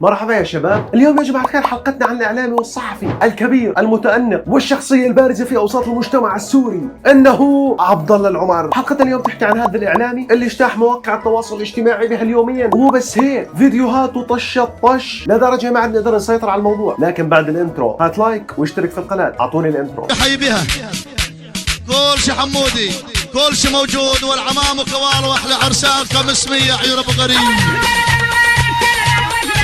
مرحبا يا شباب. اليوم يا جماعة الخير حلقتنا عن الإعلامي والصحفي الكبير المتأنق والشخصية البارزة في أوساط المجتمع السوري، إنه عبد الله العمر. حلقتنا اليوم تحكي عن هذا الإعلامي اللي اجتاح مواقع التواصل الاجتماعي بها اليوميا، ومو بس هيك، فيديوهاته طشت طش لدرجة ما عاد نقدر نسيطر على الموضوع. لكن بعد الانترو هات لايك واشترك في القناة. أعطوني الانترو. حي بها كل شي حمودي، كل شي موجود، والعمام وكوال واحلى عرسان 500 عيون ابو غريب.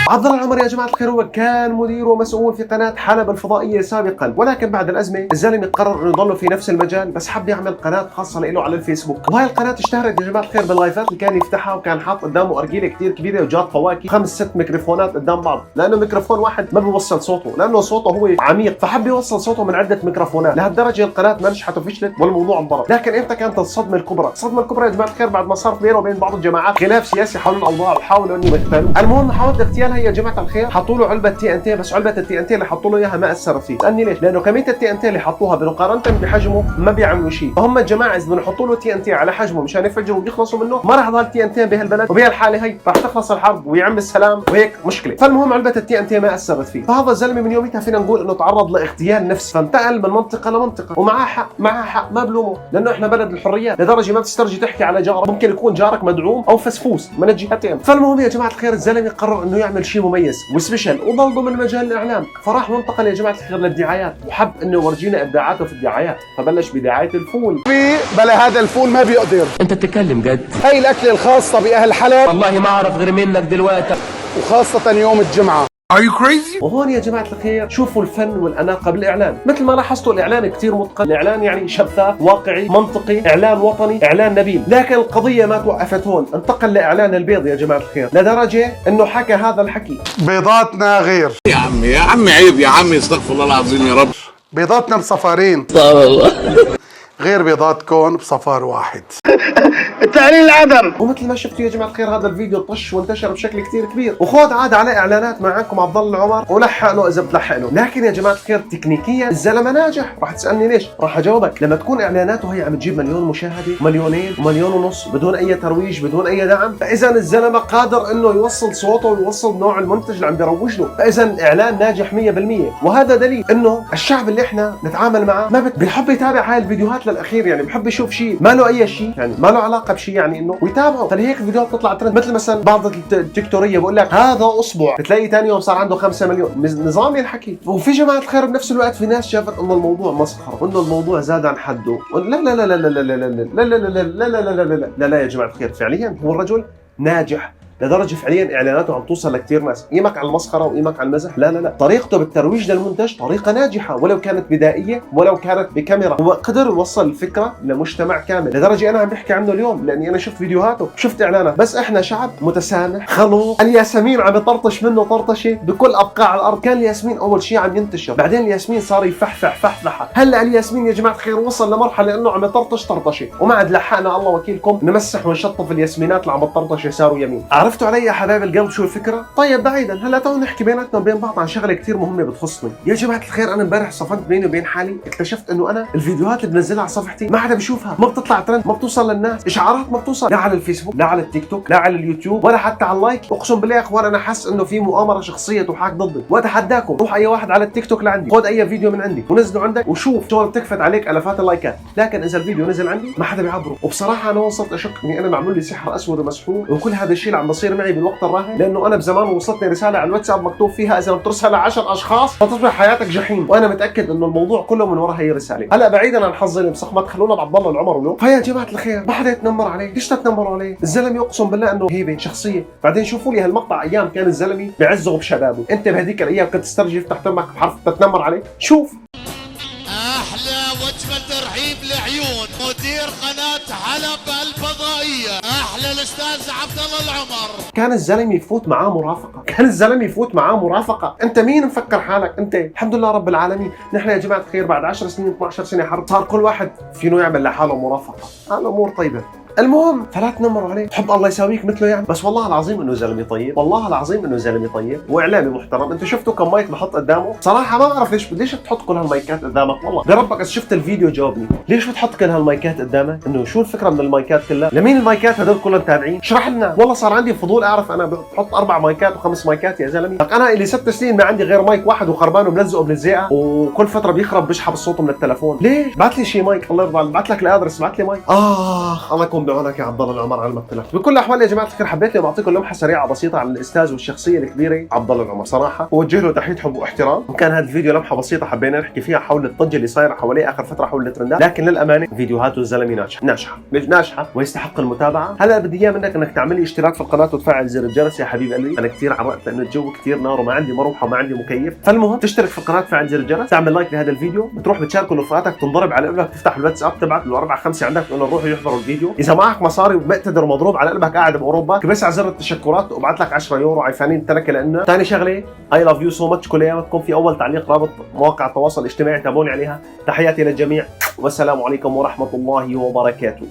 عبد الله العمر يا جماعة الخير هو كان مدير ومسؤول في قناة حلب الفضائية سابقا، ولكن بعد الأزمة الزلمة قرر انه يضل في نفس المجال، بس حب يعمل قناة خاصة له على الفيسبوك. وهي القناة اشتهرت يا جماعة الخير باللايفات اللي كان يفتحها، وكان حاط قدامه أرجيلة كثير كبيرة وجات فواكه 5-6 ميكروفونات قدام بعض، لأنه ميكروفون واحد ما بيوصل صوته، لأنه صوته هو عميق، فحب يوصل صوته من عدة ميكروفونات. لهالدرجة القناة ما نجحت وفشلت والموضوع انضرب. لكن امتى كانت الصدمة الكبرى؟ الصدمة الكبرى يا جماعة الخير بعد ما صار بينه وبين بعض الجماعات خلاف سياسي حول الأوضاع وحاولوا انه يمثلوا. المهم محاولة اغتيالها يا جماعة الخير، حطوا له علبه تي ان تي، بس علبه التي ان تي اللي حطوا له اياها ما اثرت فيه. لاني ليش؟ لانه كميه التي ان تي اللي حطوها مقارنه بحجمه ما بيعملوا شيء. فهم الجماعه اذا بدهم يحطوا له تي ان تي على حجمه مشان يفجروا ويخلصوا منه، ما راح يضل التي ان تي بهالبلد، وبهالحاله هي راح تخلص الحرب ويعم السلام وهيك مشكله. فالمهم علبه التي ان تي ما اثرت فيه. فهذا الزلمه من يوميتها فينا نقول انه تعرض لاغتيال نفسي، فانتقل من منطقه لمنطقه، ومعاه حق، معاه حق، ما بلومه، لانه احنا بلد الحريات، لدرجه ما بتسترجي تحكي على جارك، ممكن يكون جارك مدعوم او فسفوس من الجهتين. فالمهم يا جماعه الخير الزلمه قرر انه يعمل شيء مميز وسبيشل وضل ضمن مجال الاعلام، فراح وانتقل يا جماعه الخير للدعايات، وحب انه يورجينا ابداعاته في الدعايات، فبلش بدعايه الفول. بلا هذا الفول ما بيقدر. انت بتتكلم جد؟ هي الاكله الخاصه باهل حلب، والله ما اعرف غير منك دلوقتي، وخاصه يوم الجمعه. وهون يا جماعة الخير شوفوا الفن والأناقة بالإعلان. مثل ما لاحظتوا الإعلان كتير متقن، الإعلان يعني شفاف، واقعي، منطقي، إعلان وطني، إعلان نبيل. لكن القضية ما توقفت هون، انتقل لإعلان البيض يا جماعة الخير، لدرجة إنه حكى هذا الحكي: بيضاتنا غير يا عمي عيب يا عمي، استغفر الله العظيم يا رب. بيضاتنا بصفارين غير بيضاتكم بصفار واحد. التعليل العدم. ومثل ما شفتوا يا جماعه الخير هذا الفيديو طش وانتشر بشكل كثير كبير، وخوض عاد على اعلانات معاكم عبد الله العمر ولحق له اذا بتلحق له. لكن يا جماعه الخير تكنيكيا الزلمه ناجح. راح تسالني ليش؟ راح اجاوبك. لما تكون اعلاناته هي عم تجيب مليون مشاهده، مليونين ومليون ونص، بدون اي ترويج، بدون اي دعم، فاذا الزلمه قادر انه يوصل صوته ويوصل نوع المنتج اللي عم بيروج له، فاذا الاعلان ناجح 100%. وهذا دليل انه الشعب اللي احنا نتعامل معه ما بيحب يتابع هاي الفيديوهات للاخير، يعني بحب يشوف شيء ما له اي شيء، يعني ما له علاقه بشيء، يعني انه ويتابعه. فلهيك الفيديوهات بتطلع ترند. مثل مثلا بعض التيكتوريه بقول لك هذا اصبع، بتلاقي ثاني يوم صار عنده 5 مليون. نظامي الحكي. وفي جماعه الخير بنفس الوقت في ناس شافت انه الموضوع مسخره، وانه الموضوع زاد عن حده. لا لا لا لا لا لا لا لا لا لا لا لا لا لا لا لا يا جماعه الخير، فعليا هو الرجل ناجح لدرجه فعليا اعلاناته عم توصل لكثير ناس. قيمك على المسخره وقيمك على المزح، لا لا لا، طريقته بالترويج للمنتج طريقه ناجحه، ولو كانت بدائيه ولو كانت بكاميرا، هو قدر يوصل الفكره لمجتمع كامل، لدرجه انا عم بحكي عنه اليوم لاني انا شفت فيديوهاته، شفت اعلانات. بس احنا شعب متسامح خلوق. الياسمين عم يطرطش منه طرطشه بكل ابقاع الارض. كان الياسمين اول شيء عم ينتشر، بعدين الياسمين صار يفحفح فحفحه، هلا الياسمين يا جماعه الخير وصل لمرحله انه عم يطرطش طرطشه، وما عاد لحقنا الله وكيلكم نمسح ونشطف الياسمينات اللي عم تطرطش يسار ويمين. عرفتوا علي يا حبايب القلب شو الفكره؟ طيب بعيدا، هلا تعالوا نحكي بيناتنا وبين بعض عن شغله كثير مهمه بتخصني. يا جماعه الخير انا امبارح صفنت بيني وبين حالي، اكتشفت انه انا الفيديوهات اللي بنزلها على صفحتي ما حدا بشوفها، ما بتطلع ترند، ما بتوصل للناس، اشعارات ما بتوصل لا على الفيسبوك، لا على التيك توك، لا على اليوتيوب، ولا حتى على اللايك. اقسم بالله يا اخوان انا حاسس انه في مؤامره شخصيه تحاك ضدي، واتحداكم روح اي واحد على التيك توك لعندي، خذ اي فيديو من عندي ونزله عندك وشوف شلون بتكفت عليك الافات اللايكات. لكن اذا الفيديو نزل عندي ما حدا بيعبره. وبصراحه انا وصلت اشك اني انا معمول لي سحر اسود ومسحور، وكل هذا الشيء اللي عم بصير معي بالوقت الراهن، لانه انا بزمان وصلتني رساله على الواتساب مكتوب فيها اذا بترسلها 10 اشخاص فتصبح حياتك جحيم، وانا متاكد انه الموضوع كله من وراء هي الرساله. هلا بعيدا عن حظي المسخمط خلونا بعبد الله العمر ولو. فيا جماعه الخير ما حدا يتنمر عليه، ليش تتنمروا عليه؟ الزلمه اقسم بالله انه هيبه شخصيه. بعدين شوفوا لي هالمقطع ايام كان الزلمه بعزه بشبابه، انت بهذيك الايام كنت تسترجي تحت امك بحرف تتنمر عليه؟ شوف احلى وجبه ترحيب لعيون مدير قناه حلب الفضائيه، احلى الاستاذ عبد الله العمر. كان الزلمه يفوت معاه مرافقه، كان الزلمه يفوت معاه مرافقه. انت مين مفكر حالك انت؟ الحمد لله رب العالمين، نحن يا جماعه الخير بعد 10 سنين 12 سنه حرب صار كل واحد فينه يعمل لحاله مرافقه، الامور طيبه. المهم فلا تنمروا عليه، تحب الله يساويك مثله يعني. بس والله العظيم انه زلمه طيب، والله العظيم انه زلمه طيب واعلامي محترم. انتوا شفتوا كم مايك بحط قدامه؟ صراحه ما بعرف ليش بتحط كل هالمايكات قدامك. والله بربك اذا شفت الفيديو جاوبني، ليش بتحط كل هالمايكات قدامك؟ انه شو الفكره من المايكات كلها؟ لمين المايكات هدول كلهم تابعين؟ اشرح لنا. والله صار عندي فضول اعرف انا بحط 4 مايكات و5 مايكات يا زلمه. انا اللي 6 سنين ما عندي غير مايك واحد وخربان وملزقه بلزقه، وكل فتره بيخرب بيسحب الصوت من التليفون. ليش؟ بعت لي شي مايك الله يرضى عليك، بعت لك الادرس، بعت لي مايك. الله يكون بعونك يا عبد الله العمر على المقتنع. بكل الاحوال يا جماعه الخير حبيت لي اعطيكم لمحه سريعه بسيطه عن الاستاذ والشخصيه الكبيره عبد الله العمر. صراحه وجه له تحيه حب واحترام، وكان هذا الفيديو لمحه بسيطه حبينا نحكي فيها حول الضجه اللي صايره حواليه اخر فتره حول الترندات، لكن للامانه فيديوهاته الزلمه ناجحه ويستحق المتابعه. هلا بدي اياه منك انك تعمل لي اشتراك في القناه وتفعل زر الجرس يا حبيب قلبي. انا كثير عرقت لانه الجو كثير نار وما عندي مروحه وما عندي مكيف. فالمهم تشترك في القناه تفعل زر الجرس، تعمل لايك لهذا الفيديو، بتروح بتشاركه لرفقاتك، تنضرب على قلبك، تفتح الواتساب تبعت له 4 5 عندك تقول له روحوا يحضروا الفيديو. اذا معك مصاري ومقتدر ومضروب على قلبك قاعد باوروبا بس على زر التشكرات وابعت لك 10 يورو عيفانين تركه. لانه ثاني شغله اي لاف يو سو ماتش، كل ايامكم في اول تعليق رابط مواقع التواصل الاجتماعي تابعوني عليها. تحياتي للجميع والسلام عليكم ورحمه الله وبركاته.